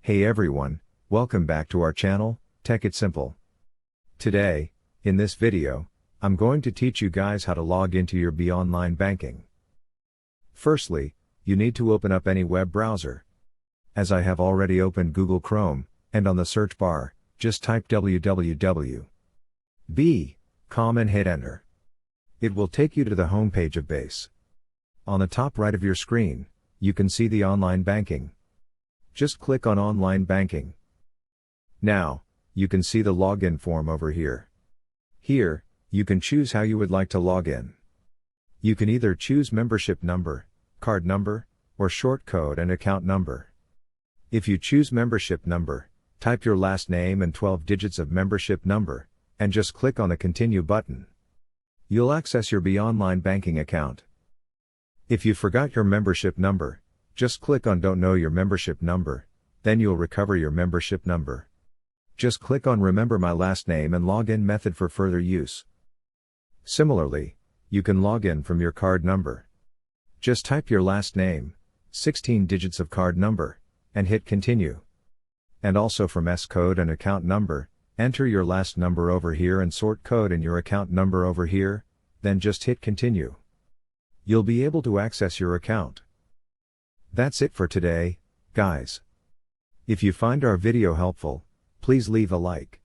Hey everyone, welcome back to our channel, Tech It Simple. Today, in this video, I'm going to teach you guys how to log into your online banking. Firstly, you need to open up any web browser. As I have already opened Google Chrome, and on the search bar, just type www.b.com and hit enter. It will take you to the home page of Base. On the top right of your screen, you can see the online banking. Just click on online banking. Now, you can see the login form over here. Here, you can choose how you would like to log in. You can either choose membership number, card number, or short code and account number. If you choose membership number, type your last name and 12 digits of membership number, and just click on the continue button. You'll access your online banking account. If you forgot your membership number, just click on Don't Know Your Membership Number, then you'll recover your membership number. Just click on Remember My Last Name and Login Method for further use. Similarly, you can log in from your card number. Just type your last name, 16 digits of card number, and hit Continue. And also from S-code and account number, enter your last number over here and sort code and your account number over here, then just hit Continue. You'll be able to access your account. That's it for today, guys. If you find our video helpful, please leave a like.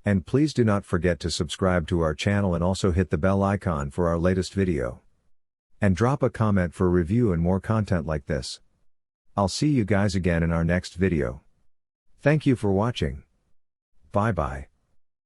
And please do not forget to subscribe to our channel and also hit the bell icon for our latest video. And drop a comment for review and more content like this. I'll see you guys again in our next video. Thank you for watching. Bye bye.